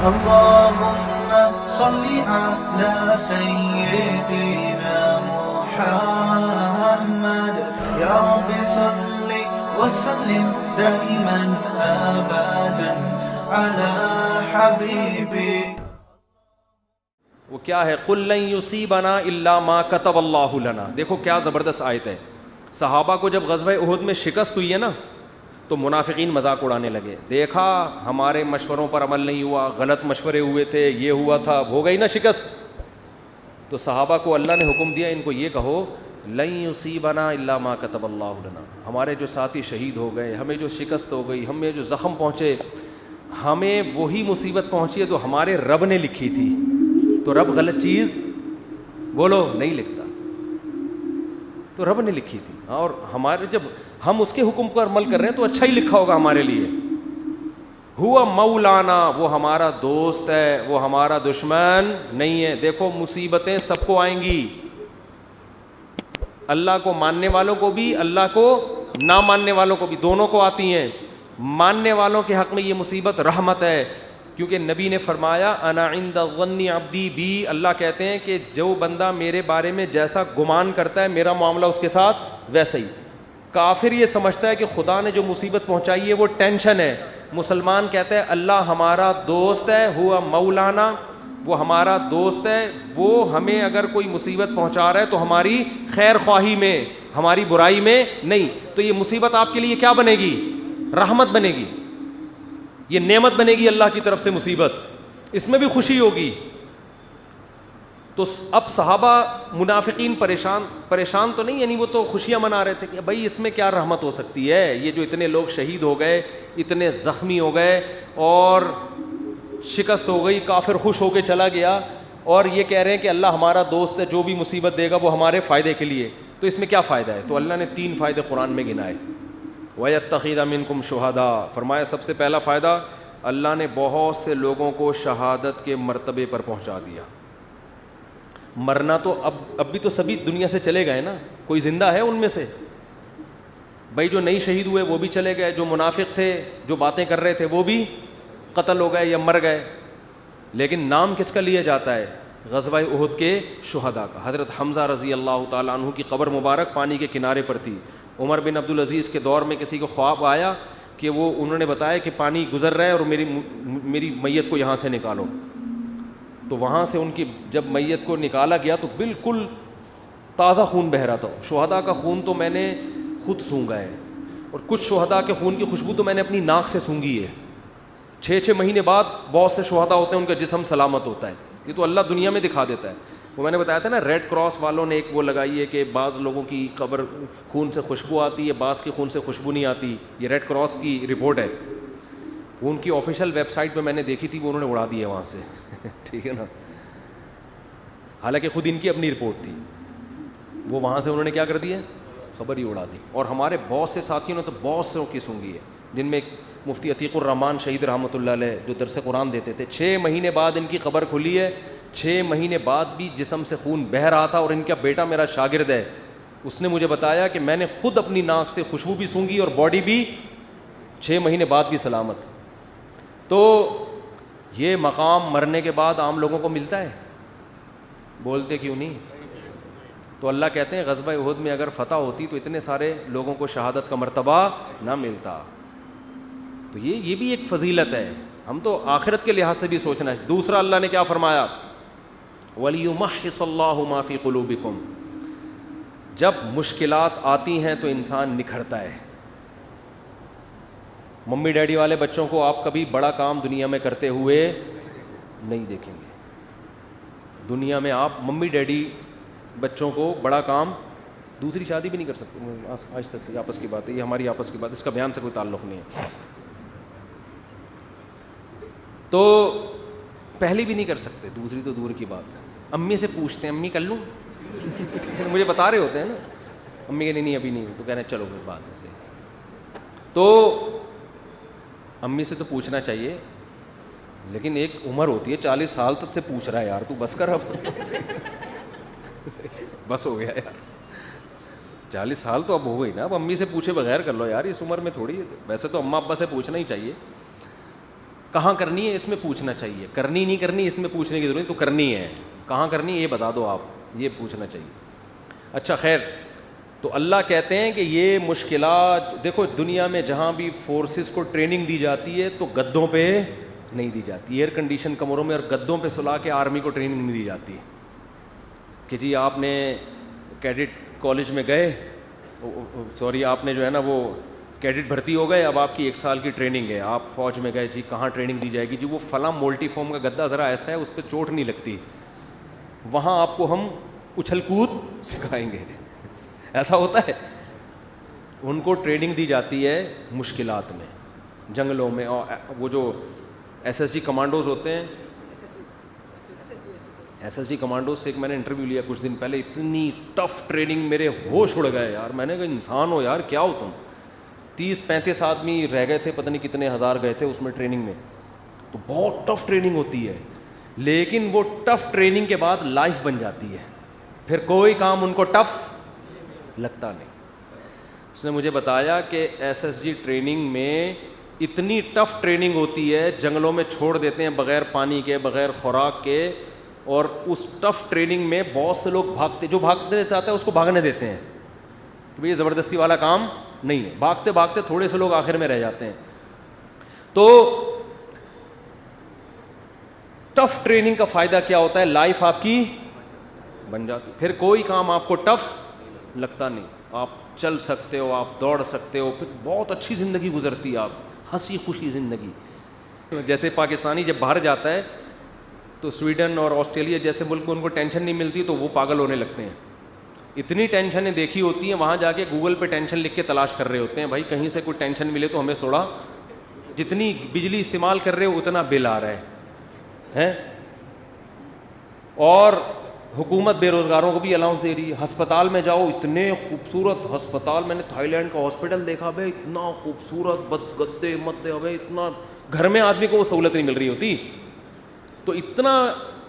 اللهم صل على سيدنا محمد يا رب صل وسلم دائما ابدا على حبيبي. وہ کیا ہے؟ قل لن یصیبنا الا ما کتب اللہ لنا. دیکھو کیا زبردست آیت ہے. صحابہ کو جب غزوہ احد میں شکست ہوئی ہے نا تو منافقین مذاق اڑانے لگے. دیکھا ہمارے مشوروں پر عمل نہیں ہوا, غلط مشورے ہوئے تھے, یہ ہوا تھا, ہو گئی نا شکست. تو صحابہ کو اللہ نے حکم دیا ان کو یہ کہو لن یصیبنا الا ما کتب اللہ لنا. ہمارے جو ساتھی شہید ہو گئے, ہمیں جو شکست ہو گئی, ہمیں جو زخم پہنچے, ہمیں وہی مصیبت پہنچی ہے جو ہمارے رب نے لکھی تھی. تو رب غلط چیز بولو نہیں لکھتا, تو رب نے لکھی تھی. اور ہمارے جب ہم اس کے حکم پر عمل کر رہے ہیں تو اچھا ہی لکھا ہوگا ہمارے لیے. ہوا مولانا, وہ ہمارا دوست ہے, وہ ہمارا دشمن نہیں ہے. دیکھو مصیبتیں سب کو آئیں گی, اللہ کو ماننے والوں کو بھی, اللہ کو نہ ماننے والوں کو بھی, دونوں کو آتی ہیں. ماننے والوں کے حق میں یہ مصیبت رحمت ہے, کیونکہ نبی نے فرمایا انا عند ظن عبدی بی. اللہ کہتے ہیں کہ جو بندہ میرے بارے میں جیسا گمان کرتا ہے میرا معاملہ اس کے ساتھ ویسا ہی. کافر یہ سمجھتا ہے کہ خدا نے جو مصیبت پہنچائی ہے وہ ٹینشن ہے. مسلمان کہتا ہے اللہ ہمارا دوست ہے, ہوا مولانا, وہ ہمارا دوست ہے, وہ ہمیں اگر کوئی مصیبت پہنچا رہا ہے تو ہماری خیر خواہی میں, ہماری برائی میں نہیں. تو یہ مصیبت آپ کے لیے کیا بنے گی؟ رحمت بنے گی, یہ نعمت بنے گی اللہ کی طرف سے مصیبت, اس میں بھی خوشی ہوگی. تو اب صحابہ منافقین پریشان تو نہیں, یعنی وہ تو خوشیاں منا رہے تھے کہ بھائی اس میں کیا رحمت ہو سکتی ہے, یہ جو اتنے لوگ شہید ہو گئے, اتنے زخمی ہو گئے اور شکست ہو گئی, کافر خوش ہو کے چلا گیا, اور یہ کہہ رہے ہیں کہ اللہ ہمارا دوست ہے, جو بھی مصیبت دے گا وہ ہمارے فائدے کے لیے. تو اس میں کیا فائدہ ہے؟ تو اللہ نے 3 فائدے قرآن میں گنائے. وَيَتَّخِذَ مِنكُمْ شُهَدَاءَ, فرمایا سب سے پہلا فائدہ اللہ نے بہت سے لوگوں کو شہادت کے مرتبے پر پہنچا دیا. مرنا تو اب بھی تو سبھی دنیا سے چلے گئے نا, کوئی زندہ ہے ان میں سے؟ بھائی جو نہیں شہید ہوئے وہ بھی چلے گئے, جو منافق تھے, جو باتیں کر رہے تھے وہ بھی قتل ہو گئے یا مر گئے. لیکن نام کس کا لیا جاتا ہے؟ غزوہ احد کے شہداء کا. حضرت حمزہ رضی اللہ تعالیٰ عنہ کی قبر مبارک پانی کے کنارے پر تھی. عمر بن عبدالعزیز کے دور میں کسی کو خواب آیا کہ وہ انہوں نے بتایا کہ پانی گزر رہا ہے اور میری میت کو یہاں سے نکالو. تو وہاں سے ان کی جب میت کو نکالا گیا تو بالکل تازہ خون بہہ رہا تھا. شہداء کا خون تو میں نے خود سونگا ہے, اور کچھ شہداء کے خون کی خوشبو تو میں نے اپنی ناک سے سونگھی ہے. 6 مہینے بعد بہت سے شہداء ہوتے ہیں ان کا جسم سلامت ہوتا ہے. یہ تو اللہ دنیا میں دکھا دیتا ہے. وہ میں نے بتایا تھا نا, ریڈ کراس والوں نے ایک وہ لگائی ہے کہ بعض لوگوں کی قبر خون سے خوشبو آتی ہے, بعض کی خون سے خوشبو نہیں آتی. یہ ریڈ کراس کی رپورٹ ہے, وہ ان کی آفیشیل ویب سائٹ پہ میں نے دیکھی تھی, وہ انہوں نے اڑا دی ہے وہاں سے. ٹھیک ہے نا, حالانکہ خود ان کی اپنی رپورٹ تھی, وہ وہاں سے انہوں نے کیا کر دیا, خبر ہی اڑا دی. اور ہمارے بہت سے ساتھیوں نے تو بہت سے کی سونگی ہے, جن میں مفتی عتیق الرحمان شہید رحمۃ اللہ علیہ جو درس قرآن دیتے تھے. 6 مہینے بعد ان کی قبر کھلی ہے. 6 مہینے بعد بھی جسم سے خون بہہ رہا تھا. اور ان کا بیٹا میرا شاگرد ہے, اس نے مجھے بتایا کہ میں نے خود اپنی ناک سے خوشبو بھی سونگھی اور باڈی بھی 6 مہینے بعد بھی سلامت. تو یہ مقام مرنے کے بعد عام لوگوں کو ملتا ہے؟ بولتے کیوں نہیں؟ تو اللہ کہتے ہیں غزوہ احد میں اگر فتح ہوتی تو اتنے سارے لوگوں کو شہادت کا مرتبہ نہ ملتا. تو یہ بھی ایک فضیلت ہے, ہم تو آخرت کے لحاظ سے بھی سوچنا ہے. دوسرا اللہ نے کیا فرمایا, وَلِيُمَحِّصَ اللَّهُ مَا فِي قُلُوبِكُمْ, جب مشکلات آتی ہیں تو انسان نکھرتا ہے. ممی ڈیڈی والے بچوں کو آپ کبھی بڑا کام دنیا میں کرتے ہوئے نہیں دیکھیں گے. دنیا میں آپ ممی ڈیڈی بچوں کو بڑا کام, دوسری شادی بھی نہیں کر سکتے. آہستہ سے آپس کی بات ہے, یہ ہماری آپس کی بات, اس کا بیان سے کوئی تعلق نہیں ہے. تو پہلی بھی نہیں کر سکتے, دوسری تو دور کی بات ہے. امی سے پوچھتے ہیں امی کر لوں, مجھے بتا رہے ہوتے ہیں نا, امی کہ نہیں ابھی نہیں, تو کہنا چلو پھر بعد میں سے. تو امی سے تو پوچھنا چاہیے, لیکن ایک عمر ہوتی ہے 40 سال تک سے پوچھ رہا ہے, یار تو بس کر اب, بس ہو گیا یار, 40 سال تو اب ہو گئی نا, اب امی سے پوچھے بغیر کر لو یار, اس عمر میں تھوڑی. ویسے تو اماں ابا سے پوچھنا ہی چاہیے. کہاں کرنی ہے اس میں پوچھنا چاہیے, کرنی نہیں کرنی اس میں پوچھنے کی ضرورت نہیں, تو کرنی ہے, کہاں کرنی ہے یہ بتا دو آپ, یہ پوچھنا چاہیے. اچھا خیر, تو اللہ کہتے ہیں کہ یہ مشکلات دیکھو دنیا میں جہاں بھی فورسز کو ٹریننگ دی جاتی ہے تو گدوں پہ نہیں دی جاتی, ایئر کنڈیشن کمروں میں اور گدوں پہ سلا کے آرمی کو ٹریننگ نہیں دی جاتی کہ جی آپ نے کیڈٹ کالج میں گئے, سوری آپ نے جو ہے نا وہ کیڈٹ بھرتی ہو گئے, اب آپ کی 1 سال کی ٹریننگ ہے, آپ فوج میں گئے, جی کہاں ٹریننگ دی جائے گی, جی وہ فلاں مولٹی فارم کا گدا ذرا ایسا ہے اس پہ چوٹ نہیں لگتی, وہاں آپ کو ہم اچھل کود سکھائیں گے, ایسا ہوتا ہے. ان کو ٹریننگ دی جاتی ہے مشکلات میں, جنگلوں میں, اور وہ جو ایس ایس جی کمانڈوز ہوتے ہیں, ایس ایس جی کمانڈوز سے ایک میں نے انٹرویو لیا کچھ دن پہلے, اتنی ٹف ٹریننگ, میرے ہوش اڑ گئے یار, میں نے کہا انسان ہو یار, کیا ہو تم, 30-35 آدمی رہ گئے تھے, پتہ نہیں کتنے ہزار گئے تھے اس میں ٹریننگ میں, تو بہت ٹف ٹریننگ ہوتی ہے, لیکن وہ ٹف ٹریننگ کے بعد لائف بن جاتی ہے, پھر کوئی کام ان کو ٹف لگتا نہیں. اس نے مجھے بتایا کہ ایس ایس جی ٹریننگ میں اتنی ٹف ٹریننگ ہوتی ہے, جنگلوں میں چھوڑ دیتے ہیں بغیر پانی کے, بغیر خوراک کے, اور اس ٹف ٹریننگ میں بہت سے لوگ بھاگتے, جو بھاگنے چاہتا ہے اس کو بھاگنے دیتے ہیں کہ بھئی یہ زبردستی والا کام نہیں ہے, بھاگتے بھاگتے تھوڑے سے لوگ آخر میں رہ جاتے ہیں. تو ٹف ٹریننگ کا فائدہ کیا ہوتا ہے, لائف آپ کی بن جاتی, پھر کوئی کام آپ کو ٹف لگتا نہیں, آپ چل سکتے ہو, آپ دوڑ سکتے ہو, پھر بہت اچھی زندگی گزرتی ہے, آپ ہنسی خوشی زندگی. جیسے پاکستانی جب باہر جاتا ہے تو سویڈن اور آسٹریلیا جیسے ملک میں ان کو ٹینشن نہیں ملتی تو وہ پاگل ہونے لگتے ہیں, اتنی ٹینشنیں دیکھی ہوتی ہیں, وہاں جا کے گوگل پہ ٹینشن لکھ کے تلاش کر رہے ہوتے ہیں, بھائی کہیں سے کوئی ٹینشن ملے تو ہمیں سوڑا, جتنی بجلی استعمال کر رہے ہو اتنا بل آ رہا ہے. اور حکومت بے روزگاروں کو بھی الاؤنس دے رہی ہے, ہسپتال میں جاؤ, اتنے خوبصورت ہسپتال, میں نے تھائی لینڈ کا ہاسپٹل دیکھا بھائی, اتنا خوبصورت, بد گدے مدے, بھائی اتنا, گھر میں آدمی کو وہ سہولت نہیں مل رہی ہوتی, تو اتنا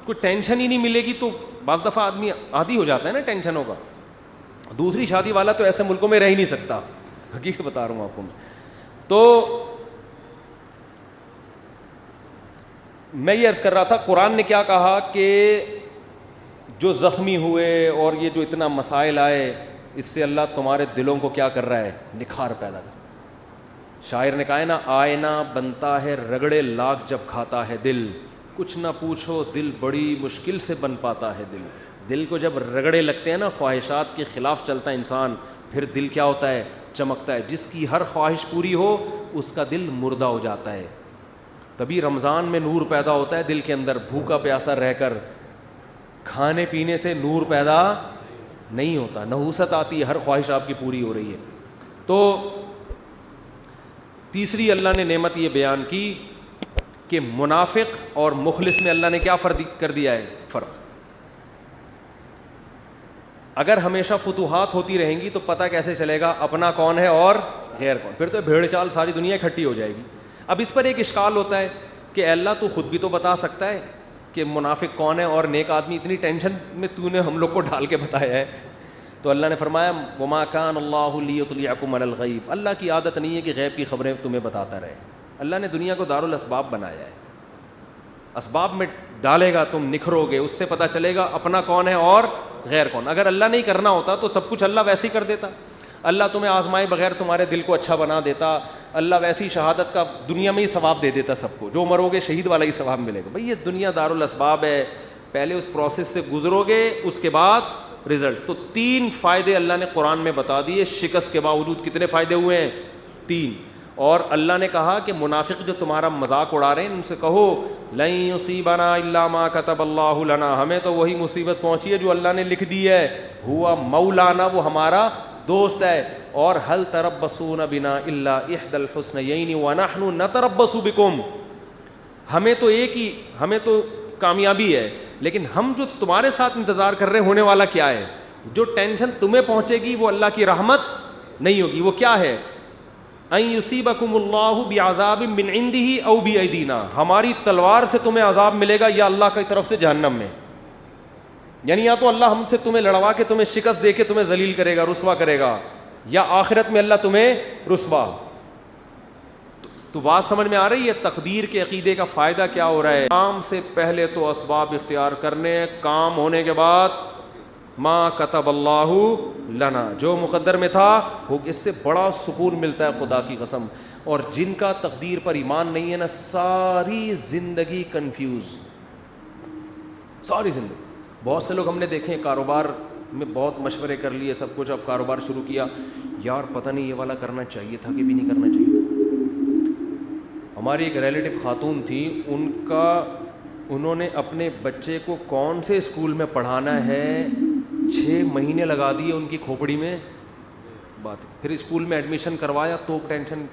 کوئی ٹینشن ہی نہیں ملے گی تو بعض دفعہ آدمی عادی ہو جاتا ہے نا ٹینشنوں کا. دوسری شادی والا تو ایسے ملکوں میں رہ ہی نہیں سکتا, حقیقت بتا رہا ہوں آپ کو میں. تو میں یہ عرض کر رہا تھا, قرآن نے کیا کہا کہ جو زخمی ہوئے اور یہ جو اتنا مسائل آئے, اس سے اللہ تمہارے دلوں کو کیا کر رہا ہے, نکھار پیدا کر. شاعر نے کہا ہے نا, آئینہ بنتا ہے رگڑے لاکھ جب کھاتا ہے دل, کچھ نہ پوچھو دل بڑی مشکل سے بن پاتا ہے دل. دل کو جب رگڑے لگتے ہیں نا, خواہشات کے خلاف چلتا ہے انسان, پھر دل کیا ہوتا ہے, چمکتا ہے. جس کی ہر خواہش پوری ہو اس کا دل مردہ ہو جاتا ہے. تبھی رمضان میں نور پیدا ہوتا ہے دل کے اندر, بھوکا پیاسا رہ کر, کھانے پینے سے نور پیدا نہیں ہوتا, نحوست آتی ہے, ہر خواہش آپ کی پوری ہو رہی ہے. تو تیسری اللہ نے نعمت یہ بیان کی کہ منافق اور مخلص میں اللہ نے کیا فرق کر دیا ہے, فرق. اگر ہمیشہ فتوحات ہوتی رہیں گی تو پتہ کیسے چلے گا اپنا کون ہے اور غیر کون, پھر تو بھیڑ چال ساری دنیا اکٹھی ہو جائے گی. اب اس پر ایک اشکال ہوتا ہے کہ اللہ تو خود بھی تو بتا سکتا ہے کہ منافق کون ہے اور نیک آدمی, اتنی ٹینشن میں تو نے ہم لوگ کو ڈال کے بتایا ہے. تو اللہ نے فرمایا وما کان اللہ لیطلعکم علی الغیب, اللہ کی عادت نہیں ہے کہ غیب کی خبریں تمہیں بتاتا رہے. اللہ نے دنیا کو دارالاسباب بنایا ہے, اسباب میں ڈالے گا تم نکھرو گے, اس سے پتہ چلے گا اپنا کون ہے اور غیر کون. اگر اللہ نہیں کرنا ہوتا تو سب کچھ اللہ ویسے ہی کر دیتا, اللہ تمہیں آزمائے بغیر تمہارے دل کو اچھا بنا دیتا, اللہ ویسی شہادت کا دنیا میں ہی ثواب دے دیتا سب کو, جو مرو گے شہید والا ہی ثواب ملے گا. بھئی یہ دنیا دارالاسباب ہے, پہلے اس پروسیس سے گزرو گے اس کے بعد رزلٹ. تو 3 فائدے اللہ نے قرآن میں بتا دیے, شکست کے باوجود کتنے فائدے ہوئے ہیں, 3. اور اللہ نے کہا کہ منافق جو تمہارا مذاق اڑا رہے ہیں ان سے کہو لن یصیبنا الا ما کتب اللہ لنا, ہمیں تو وہی مصیبت پہنچی ہے جو اللہ نے لکھ دی ہے, ہوا مولانا, وہ ہمارا دوست ہے. اور هل تربصون بنا الا احدى الحسنيين ونحن نتربص بكم, ہمیں تو ایک ہی, ہمیں تو کامیابی ہے, لیکن ہم جو تمہارے ساتھ انتظار کر رہے ہیں ہونے والا کیا ہے, جو ٹینشن تمہیں پہنچے گی وہ اللہ کی رحمت نہیں ہوگی. وہ کیا ہے, ان یصیبکم اللہ بعذاب من عنده او بایدینا, ہماری تلوار سے تمہیں عذاب ملے گا یا اللہ کی طرف سے جہنم میں. یعنی یا تو اللہ ہم سے تمہیں لڑوا کے تمہیں شکست دے کے تمہیں ذلیل کرے گا, رسوا کرے گا, یا آخرت میں اللہ تمہیں رسوا. تو بات سمجھ میں آ رہی ہے تقدیر کے عقیدے کا فائدہ کیا ہو رہا ہے؟ کام سے پہلے تو اسباب اختیار کرنے، کام ہونے کے بعد ما کتب اللہ لنا، جو مقدر میں تھا وہ، اس سے بڑا سکون ملتا ہے خدا کی قسم. اور جن کا تقدیر پر ایمان نہیں ہے نا، ساری زندگی کنفیوز، ساری زندگی. بہت سے لوگ ہم نے دیکھے کاروبار میں بہت مشورے کر لیے سب کچھ، اب کاروبار شروع کیا، یار پتہ نہیں یہ والا کرنا چاہیے تھا کہ بھی نہیں کرنا چاہیے تھا. ہماری ایک ریلیٹو خاتون تھی، انہوں نے اپنے بچے کو کون سے اسکول میں پڑھانا ہے 6 مہینے لگا دیے ان کی کھوپڑی میں بات. پھر اسکول میں ایڈمیشن کروایا تو ٹینشن،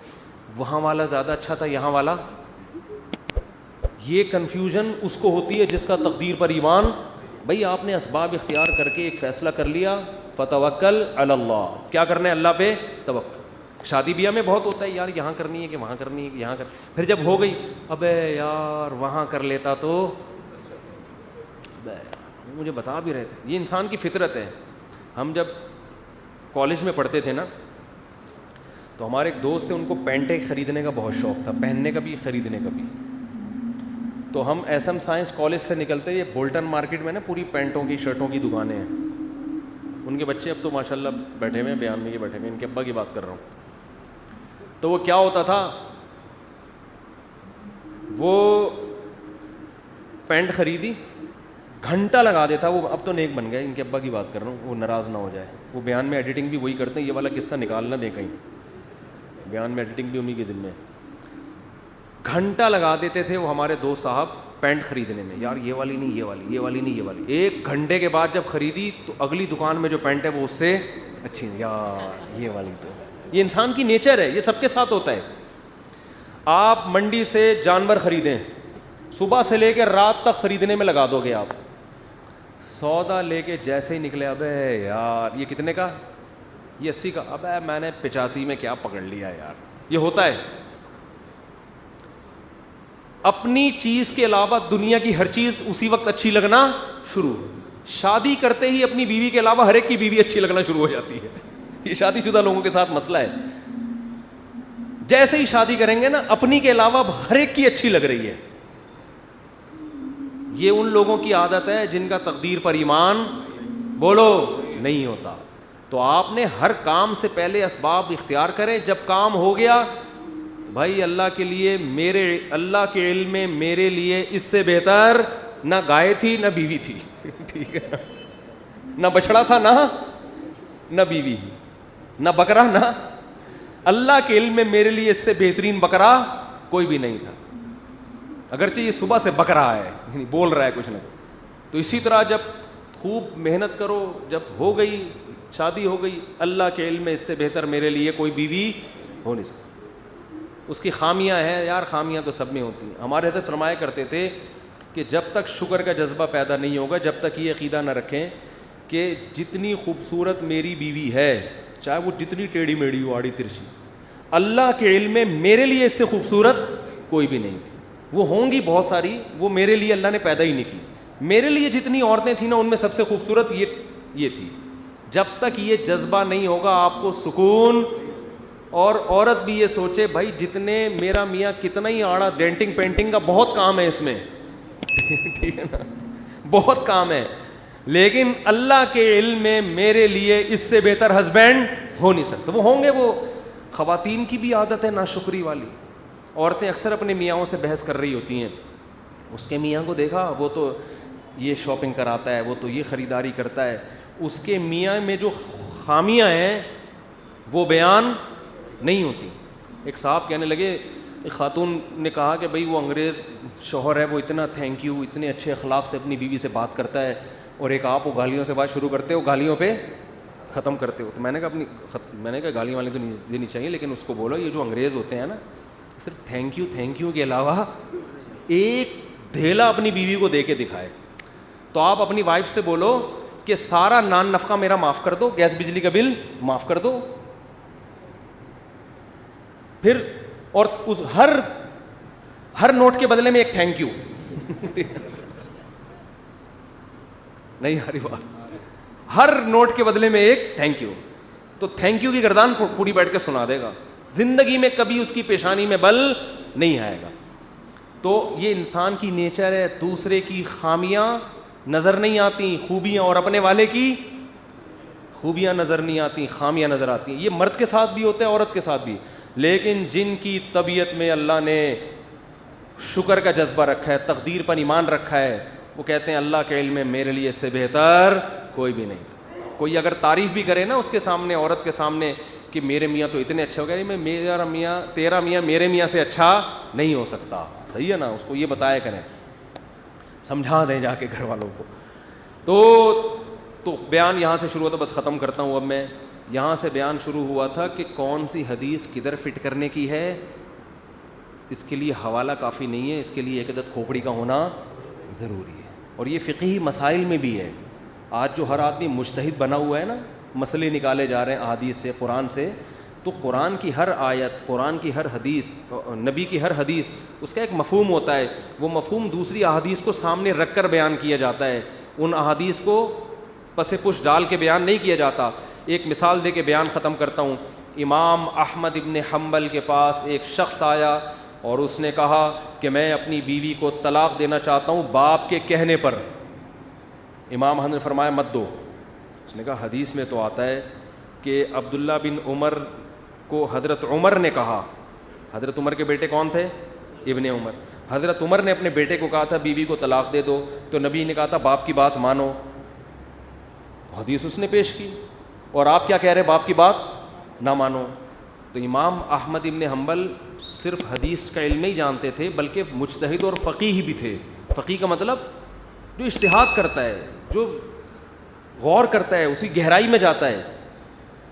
وہاں والا زیادہ اچھا تھا یہاں والا. یہ کنفیوژن اس کو ہوتی ہے جس کا تقدیر پر ایمان. بھائی آپ نے اسباب اختیار کر کے ایک فیصلہ کر لیا، فتوکل علی اللہ، کیا کرنا ہے؟ اللہ پہ توکل. شادی بیاہ میں بہت ہوتا ہے، یار یہاں کرنی ہے کہ وہاں کرنی ہے کہ یہاں پھر جب ہو گئی، ابے یار وہاں کر لیتا تو، مجھے بتا بھی رہے تھے. یہ انسان کی فطرت ہے. ہم جب کالج میں پڑھتے تھے نا، تو ہمارے ایک دوست تھے، ان کو پینٹیں خریدنے کا بہت شوق تھا، پہننے کا بھی خریدنے کا بھی. تو ہم ایس ایم سائنس کالج سے نکلتے، یہ بولٹن مارکیٹ میں نا پوری پینٹوں کی شرٹوں کی دکانیں ہیں. ان کے بچے اب تو ماشاءاللہ بیٹھے ہوئے ہیں، بیان میں یہ بیٹھے ہوئے ہیں، ان کے ابا کی بات کر رہا ہوں. تو وہ کیا ہوتا تھا، وہ پینٹ خریدی، گھنٹہ لگا دیتا. وہ اب تو نیک بن گئے، ان کے ابا کی بات کر رہا ہوں، وہ ناراض نہ ہو جائے. وہ بیان میں ایڈیٹنگ بھی وہی کرتے ہیں، یہ والا قصہ نکال نہ دیں کہیں، بیان میں ایڈیٹنگ بھی انہی کے ذمہ ہے. گھنٹہ لگا دیتے تھے وہ ہمارے دوست صاحب پینٹ خریدنے میں، یار یہ والی نہیں، یہ والی، یہ والی نہیں، یہ والی. 1 گھنٹے کے بعد جب خریدی تو اگلی دکان میں جو پینٹ ہے وہ اس سے اچھی، یار یہ والی. تو یہ انسان کی نیچر ہے، یہ سب کے ساتھ ہوتا ہے. آپ منڈی سے جانور خریدیں، صبح سے لے کے رات تک خریدنے میں لگا دو گے آپ. سودا لے کے جیسے ہی نکلے، ابے یار یہ کتنے کا؟ یہ 80 کا. ابے میں نے 85 میں کیا پکڑ لیا یار. یہ ہوتا ہے. اپنی چیز کے علاوہ دنیا کی ہر چیز اسی وقت اچھی لگنا شروع. شادی کرتے ہی اپنی بیوی کے علاوہ ہر ایک کی بیوی اچھی لگنا شروع ہو جاتی ہے. یہ شادی شدہ لوگوں کے ساتھ مسئلہ ہے. جیسے ہی شادی کریں گے نا، اپنی کے علاوہ ہر ایک کی اچھی لگ رہی ہے. یہ ان لوگوں کی عادت ہے جن کا تقدیر پر ایمان بولو نہیں ہوتا. تو آپ نے ہر کام سے پہلے اسباب اختیار کریں. جب کام ہو گیا، بھائی اللہ کے لیے، اللہ کے علم میں میرے لیے اس سے بہتر نہ گائے تھی نہ بیوی تھی. ٹھیک ہے، نہ بچڑا تھا نہ بیوی، نہ بکرا، نہ، اللہ کے علم میں میرے لیے اس سے بہترین بکرا کوئی بھی نہیں تھا. اگرچہ یہ صبح سے بک رہا ہے، یعنی بول رہا ہے کچھ نہ. تو اسی طرح جب خوب محنت کرو، جب ہو گئی شادی، ہو گئی، اللہ کے علم میں اس سے بہتر میرے لیے کوئی بیوی ہو نہیں سکتی. اس کی خامیاں ہیں یار، خامیاں تو سب میں ہوتی ہیں. ہمارے حضرت فرمایا کرتے تھے کہ جب تک شکر کا جذبہ پیدا نہیں ہوگا، جب تک یہ عقیدہ نہ رکھیں کہ جتنی خوبصورت میری بیوی ہے، چاہے وہ جتنی ٹیڑھی میڑھی ہو، آڑی ترچھی، اللہ کے علم میں میرے لیے اس سے خوبصورت کوئی بھی نہیں تھی. وہ ہوں گی بہت ساری، وہ میرے لیے اللہ نے پیدا ہی نہیں کی. میرے لیے جتنی عورتیں تھیں نا، ان میں سب سے خوبصورت یہ تھی. جب تک یہ جذبہ نہیں ہوگا آپ کو سکون. اور عورت بھی یہ سوچے، بھائی جتنے میرا میاں کتنا ہی آڑا، ڈینٹنگ پینٹنگ کا بہت کام ہے اس میں، ٹھیک ہے نا، بہت کام ہے، لیکن اللہ کے علم میں میرے لیے اس سے بہتر ہسبینڈ ہو نہیں سکتا. وہ ہوں گے. وہ خواتین کی بھی عادت ہے ناشکری والی. عورتیں اکثر اپنے میاں سے بحث کر رہی ہوتی ہیں، اس کے میاں کو دیکھا، وہ تو یہ شاپنگ کراتا ہے، وہ تو یہ خریداری کرتا ہے. اس کے میاں میں جو خامیاں ہیں وہ بیان نہیں ہوتی. ایک صاحب کہنے لگے، ایک خاتون نے کہا کہ بھئی وہ انگریز شوہر ہے، وہ اتنا تھینک یو، اتنے اچھے اخلاق سے اپنی بیوی سے بات کرتا ہے، اور ایک آپ وہ گالیوں سے بات شروع کرتے ہو، گالیوں پہ ختم کرتے ہو. تو میں نے کہا گالیاں والی تو نہیں دینی چاہیے، لیکن اس کو بولو یہ جو انگریز ہوتے ہیں نا، صرف تھینک یو کے علاوہ ایک دھیلا اپنی بیوی کو دے کے دکھائے. تو آپ اپنی وائف سے بولو کہ سارا نان نفقہ میرا معاف کر دو، گیس بجلی کا بل معاف کر دو. پھر اور اس ہر نوٹ کے بدلے میں ایک تھینک یو. نہیں آ رہی بات؟ ہر نوٹ کے بدلے میں ایک تھینک یو. تو تھینک یو کی گردان پوری بیٹھ کے سنا دے گا. زندگی میں کبھی اس کی پیشانی میں بل نہیں آئے گا. تو یہ انسان کی نیچر ہے, دوسرے کی خامیاں نظر نہیں آتی, خوبیاں, اور اپنے والے کی خوبیاں نظر نہیں آتی, خامیاں نظر آتی ہیں. یہ مرد کے ساتھ بھی ہوتا ہے, عورت کے ساتھ بھی. لیکن جن کی طبیعت میں اللہ نے شکر کا جذبہ رکھا ہے, تقدیر پر ایمان رکھا ہے, وہ کہتے ہیں اللہ کے علم میں میرے لیے اس سے بہتر کوئی بھی نہیں. کوئی اگر تعریف بھی کرے نا اس کے سامنے, عورت کے سامنے, کہ میرے میاں تو اتنے اچھے ہو گئے, میرا میاں, تیرا میاں میرے میاں سے اچھا نہیں ہو سکتا. صحیح ہے نا, اس کو یہ بتایا کریں, سمجھا دیں جا کے گھر والوں کو. تو بیان یہاں سے شروع ہوتا, بس ختم کرتا ہوں اب میں. یہاں سے بیان شروع ہوا تھا کہ کون سی حدیث کدھر فٹ کرنے کی ہے. اس کے لیے حوالہ کافی نہیں ہے, اس کے لیے ایک عدد کھوپڑی کا ہونا ضروری ہے. اور یہ فقہی مسائل میں بھی ہے. آج جو ہر آدمی مجتہد بنا ہوا ہے نا, مسئلے نکالے جا رہے ہیں احادیث سے, قرآن سے, تو قرآن کی ہر آیت, قرآن کی ہر حدیث, نبی کی ہر حدیث, اس کا ایک مفہوم ہوتا ہے. وہ مفہوم دوسری احادیث کو سامنے رکھ کر بیان کیا جاتا ہے. ان احادیث کو پس پش ڈال کے بیان نہیں کیا جاتا. ایک مثال دے کے بیان ختم کرتا ہوں. امام احمد ابن حنبل کے پاس ایک شخص آیا اور اس نے کہا کہ میں اپنی بیوی کو طلاق دینا چاہتا ہوں باپ کے کہنے پر. امام احمد نے فرمایا مت دو. اس نے کہا حدیث میں تو آتا ہے کہ عبداللہ بن عمر کو حضرت عمر نے کہا. حضرت عمر کے بیٹے کون تھے؟ ابن عمر. حضرت عمر نے اپنے بیٹے کو کہا تھا بیوی کو طلاق دے دو, تو نبی نے کہا تھا باپ کی بات مانو. حدیث اس نے پیش کی, اور آپ کیا کہہ رہے, باپ کی بات نہ مانو. تو امام احمد ابن حنبل صرف حدیث کا علم نہیں جانتے تھے, بلکہ مجتہد اور فقیہ بھی تھے. فقیہ کا مطلب جو اجتہاد کرتا ہے, جو غور کرتا ہے, اسی گہرائی میں جاتا ہے.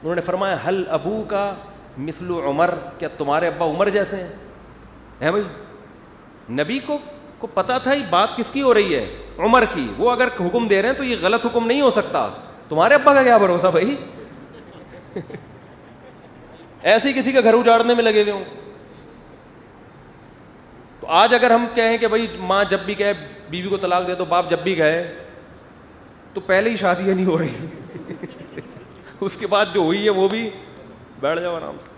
انہوں نے فرمایا حل ابو کا مثل عمر, کیا تمہارے ابا عمر جیسے ہیں بھائی؟ نبی کو پتا تھا یہ بات کس کی ہو رہی ہے, عمر کی. وہ اگر حکم دے رہے ہیں تو یہ غلط حکم نہیں ہو سکتا. تمہارے ابا کا کیا بھروسہ بھائی, ایسے ہی کسی کا گھر اجاڑنے میں لگے ہوئے ہوں. تو آج اگر ہم کہیں کہ بھائی ماں جب بھی کہے بیوی کو طلاق دے دو, باپ جب بھی کہے, تو پہلے ہی شادیاں نہیں ہو رہی, اس کے بعد جو ہوئی ہے وہ بھی بیٹھ جاؤ آرام سے.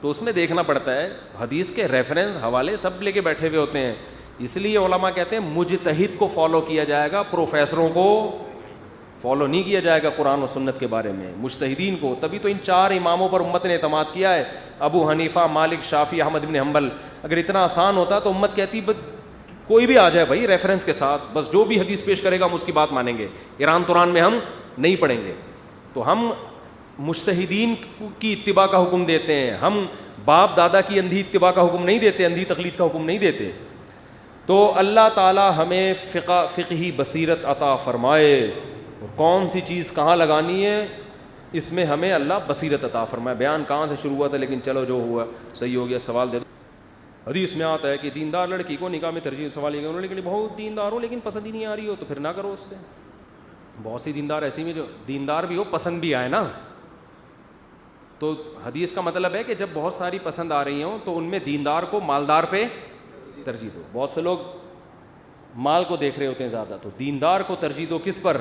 تو اس میں دیکھنا پڑتا ہے, حدیث کے ریفرنس حوالے سب لے کے بیٹھے ہوئے ہوتے ہیں. اس لیے علماء کہتے ہیں مجتہد کو فالو کیا جائے گا, پروفیسروں کو فالو نہیں کیا جائے گا قرآن و سنت کے بارے میں, مجتہدین کو. تبھی تو ان 4 اماموں پر امت نے اعتماد کیا ہے, ابو حنیفہ, مالک, شافعی, احمد بن حنبل. اگر اتنا آسان ہوتا تو امت کہتی کوئی بھی آ جائے بھائی ریفرنس کے ساتھ, بس جو بھی حدیث پیش کرے گا ہم اس کی بات مانیں گے, ایران توران میں ہم نہیں پڑھیں گے. تو ہم مجتہدین کی اتباع کا حکم دیتے ہیں, ہم باپ دادا کی اندھی اتباع کا حکم نہیں دیتے, اندھی تقلید کا حکم نہیں دیتے. تو اللہ تعالی ہمیں فقہی بصیرت عطا فرمائے, اور کون سی چیز کہاں لگانی ہے اس میں ہمیں اللہ بصیرت عطا فرمائے. بیان کہاں سے شروع ہوا تھا, لیکن چلو جو ہوا صحیح ہو گیا. سوال دے دو. حدیث میں آتا ہے کہ دیندار لڑکی کو نکاح میں ترجیح. سوال یہ کہ انہوں نے بہت دیندار ہو لیکن پسند ہی نہیں آ رہی ہو, تو پھر نہ کرو اس سے. بہت سی دیندار ایسی میں جو دیندار بھی ہو پسند بھی آئے نا. تو حدیث کا مطلب ہے کہ جب بہت ساری پسند آ رہی ہوں تو ان میں دیندار کو مالدار پہ ترجیح دو. بہت سے لوگ مال کو دیکھ رہے ہوتے ہیں زیادہ, تو دیندار کو ترجیح دو کس پر,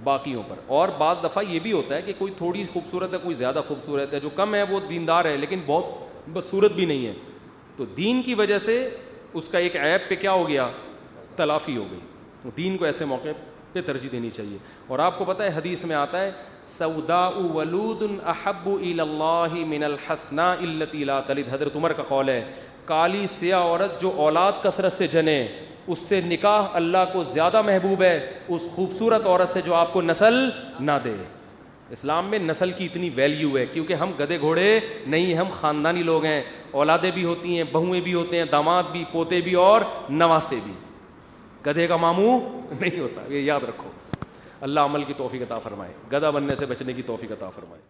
باقیوں پر. اور بعض دفعہ یہ بھی ہوتا ہے کہ کوئی تھوڑی خوبصورت ہے, کوئی زیادہ خوبصورت ہے, جو کم ہے وہ دیندار ہے لیکن بہت بدصورت بھی نہیں ہے, تو دین کی وجہ سے اس کا ایک عیب پہ کیا ہو گیا, تلافی ہو گئی. تو دین کو ایسے موقع پہ ترجیح دینی چاہیے. اور آپ کو پتہ ہے حدیث میں آتا ہے سوداء ولود احب الی اللہ من الحسناء التي لا تلد. حضرت عمر کا قول ہے کالی سیاہ عورت جو اولاد کثرت سے جنے, اس سے نکاح اللہ کو زیادہ محبوب ہے اس خوبصورت عورت سے جو آپ کو نسل نہ دے. اسلام میں نسل کی اتنی ویلیو ہے کیونکہ ہم گدھے گھوڑے نہیں, ہم خاندانی لوگ ہیں. اولادیں بھی ہوتی ہیں, بہویں بھی ہوتے ہیں, داماد بھی, پوتے بھی اور نواسے بھی. گدھے کا ماموں نہیں ہوتا, یہ یاد رکھو. اللہ عمل کی توفیق عطا فرمائے, گدھا بننے سے بچنے کی توفیق عطا فرمائے.